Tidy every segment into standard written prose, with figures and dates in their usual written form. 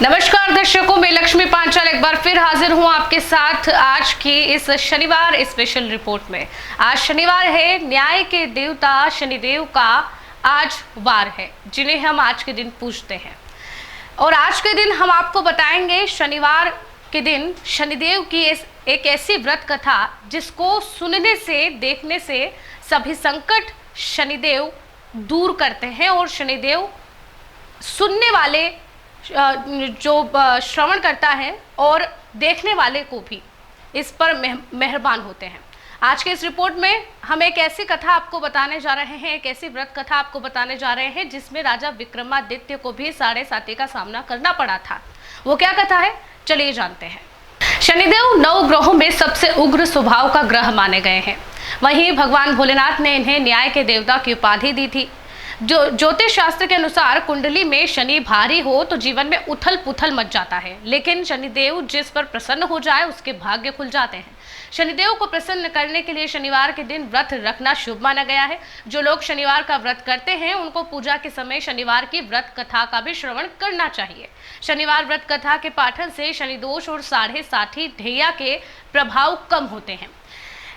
नमस्कार दर्शकों, मैं लक्ष्मी पांचाल एक बार फिर हाजिर हूं आपके साथ आज की इस शनिवार स्पेशल रिपोर्ट में। आज शनिवार है, न्याय के देवता शनिदेव का आज वार है, जिन्हें हम आज के दिन पूजते हैं। और आज के दिन हम आपको बताएंगे शनिवार के दिन शनिदेव की एक ऐसी व्रत कथा जिसको सुनने से, देखने से सभी संकट शनिदेव दूर करते हैं और शनिदेव सुनने वाले जो श्रवण करता है और देखने वाले को भी इस पर मेहरबान होते हैं। आज के इस रिपोर्ट में हम एक ऐसी कथा आपको बताने जा रहे हैं, एक ऐसी व्रत कथा आपको बताने जा रहे हैं जिसमें राजा विक्रमादित्य को भी 7.5 का सामना करना पड़ा था। वो क्या कथा है, चलिए जानते हैं। शनिदेव 9 ग्रहों में सबसे उग्र स्वभाव का ग्रह माने गए हैं। वहीं भगवान भोलेनाथ ने इन्हें न्याय के देवता की उपाधि दी थी। जो ज्योतिष शास्त्र के अनुसार कुंडली में शनि भारी हो तो जीवन में उथल पुथल मच जाता है, लेकिन शनिदेव जिस पर प्रसन्न हो जाए उसके भाग्य खुल जाते हैं। शनिदेव को प्रसन्न करने के लिए शनिवार के दिन व्रत रखना शुभ माना गया है। जो लोग शनिवार का व्रत करते हैं उनको पूजा के समय शनिवार की व्रत कथा का भी श्रवण करना चाहिए। शनिवार व्रत कथा के पाठन से शनि दोष और 7.5 ढैया के प्रभाव कम होते हैं।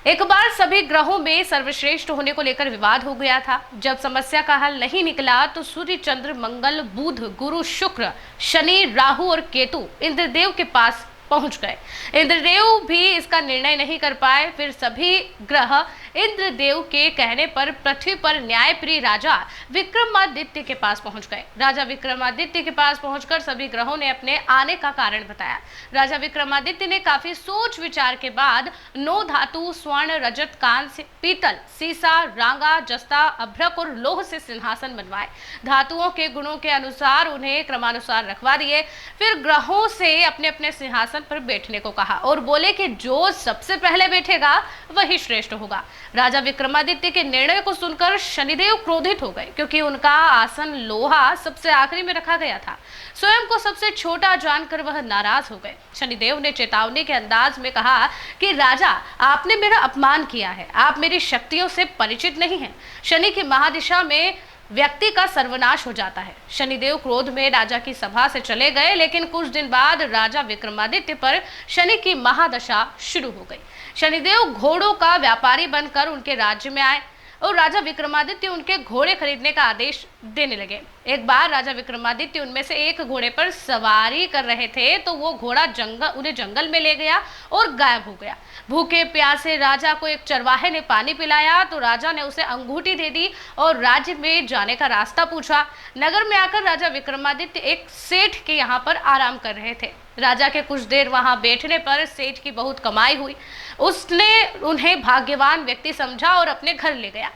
एक बार सभी ग्रहों में सर्वश्रेष्ठ होने को लेकर विवाद हो गया था। जब समस्या का हल नहीं निकला तो सूर्य, चंद्र, मंगल, बुध, गुरु, शुक्र, शनि, राहु और केतु इंद्रदेव के पास पहुंच गए। इंद्रदेव भी इसका निर्णय नहीं कर पाए। फिर सभी ग्रह इंद्रदेव के कहने पर पृथ्वी पर न्यायप्रिय राजा विक्रमादित्य के पास पहुंच गए। राजा विक्रमादित्य के पास पहुंचकर सभी ग्रहों ने अपने आने का कारण बताया। राजा विक्रमादित्य ने काफी सोच विचार के बाद 9 धातु स्वर्ण, रजत, कांस्य, पीतल, सीसा, रांगा, जस्ता, अभ्रक और लोह से सिंहासन बनवाए। धातुओं के गुणों के अनुसार उन्हें क्रमानुसार रखवा दिए। फिर ग्रहों से अपने अपने सिंहासन पर बैठने को कहा और बोले कि जो सबसे पहले बैठेगा वही श्रेष्ठ होगा। राजा विक्रमादित्य के निर्णय को सुनकर शनिदेव क्रोधित हो गए, क्योंकि उनका आसन लोहा सबसे आखिरी में रखा गया था। स्वयं को सबसे छोटा जानकर वह नाराज हो गए। शनिदेव ने चेतावनी के अंदाज में कहा कि राजा, आपने मेरा अपमान किया है, आप मेरी शक्तियों से परिचित नहीं हैं। शनि की महादिशा में व्यक्ति का सर्वनाश हो जाता है। शनिदेव क्रोध में राजा की सभा से चले गए, लेकिन कुछ दिन बाद राजा विक्रमादित्य पर शनि की महादशा शुरू हो गई। शनिदेव घोड़ों का व्यापारी बनकर उनके राज्य में आए और राजा विक्रमादित्य उनके घोड़े खरीदने का आदेश देने लगे। एक बार राजा विक्रमादित्य उनमें से एक घोड़े पर सवारी कर रहे थे तो वो घोड़ा उन्हें जंगल में ले गया और गायब हो गया। भूखे प्यासे राजा को एक चरवाहे ने पानी पिलाया तो राजा ने उसे अंगूठी दे दी और राज्य में जाने का रास्ता पूछा। नगर में आकर राजा विक्रमादित्य एक सेठ के यहाँ पर आराम कर रहे थे। राजा के कुछ देर वहां बैठने पर सेठ की बहुत कमाई हुई। उसने उन्हें भाग्यवान व्यक्ति समझा और अपने घर ले गया।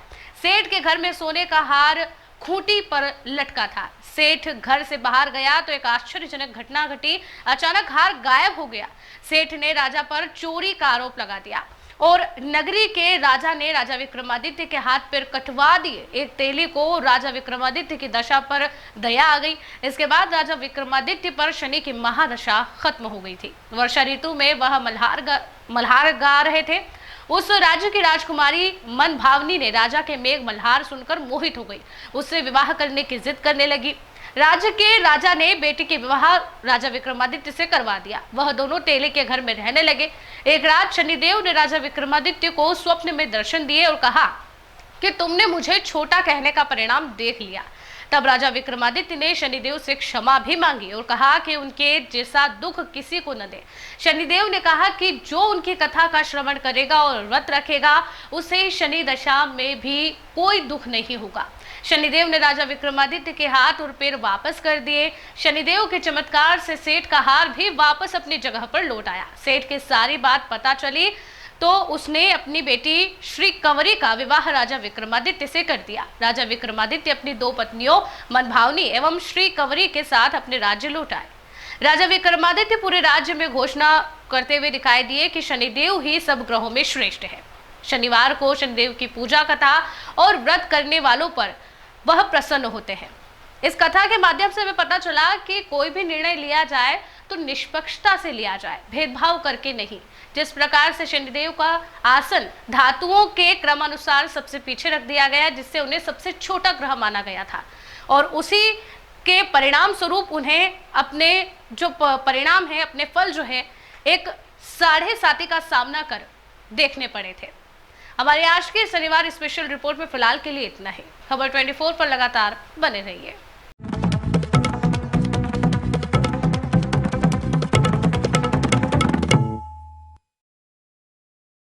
सेठ के घर में सोने का हार खूंटी पर लटका था। सेठ घर से बाहर गया तो एक आश्चर्यजनक घटना घटी। अचानक हार गायब हो गया। सेठ ने राजा पर चोरी का आरोप लगा दिया और नगरी के राजा ने राजा विक्रमादित्य के हाथ पैर कटवा दिए। एक तेली को राजा विक्रमादित्य की दशा पर दया आ गई। इसके बाद राजा विक्रमादित्य पर शनि की महादशा खत्म हो गई थी। वर्षा ऋतु में वह मल्हार गा रहे थे। उस राज्य की राजकुमारी मन भावनी ने राजा के मेघ मल्हार सुनकर मोहित हो गई। उससे विवाह करने की जिद करने लगी। राज्य के राजा ने बेटी के विवाह राजा विक्रमादित्य से करवा दिया। वह दोनों तेले के घर में रहने लगे। एक रात शनिदेव ने राजा विक्रमादित्य को स्वप्न में दर्शन दिए और कहा कि तुमने मुझे छोटा कहने का परिणाम देख लिया। तब राजा विक्रमादित्य ने शनिदेव से क्षमा भी मांगी और कहा कि उनके जैसा दुख किसी को न दे। शनिदेव ने कहा कि जो उनकी कथा का श्रवण करेगा और व्रत रखेगा उसे शनि दशा में भी कोई दुख नहीं होगा। शनिदेव ने राजा विक्रमादित्य के हाथ और पैर वापस कर दिए। शनिदेव के चमत्कार से सेठ का हार भी वापस अपनी जगह पर लौट आया। सेठ की सारी बात पता चली तो उसने अपनी बेटी श्री कंवरी का विवाह राजा विक्रमादित्य से कर दिया। राजा विक्रमादित्य अपनी 2 पत्नियों मनभावनी एवं श्री कंवरी के साथ अपने राज्य लौट आए। राजा विक्रमादित्य पूरे राज्य में घोषणा करते हुए दिखाई दिए कि शनिदेव ही सब ग्रहों में श्रेष्ठ है। शनिवार को शनिदेव की पूजा कथा और व्रत करने वालों पर वह प्रसन्न होते हैं। इस कथा के माध्यम से हमें पता चला कि कोई भी निर्णय लिया जाए तो निष्पक्षता से लिया जाए, भेदभाव करके नहीं। जिस प्रकार से शनिदेव का आसन धातुओं के क्रमानुसार सबसे पीछे रख दिया गया, जिससे उन्हें सबसे छोटा ग्रह माना गया था, और उसी के परिणाम स्वरूप उन्हें अपने जो परिणाम है, अपने फल जो है, एक 7.5 का सामना कर देखने पड़े थे। हमारे आज के शनिवार स्पेशल रिपोर्ट में फिलहाल के लिए इतना ही। खबर 24 पर लगातार बने रहिए।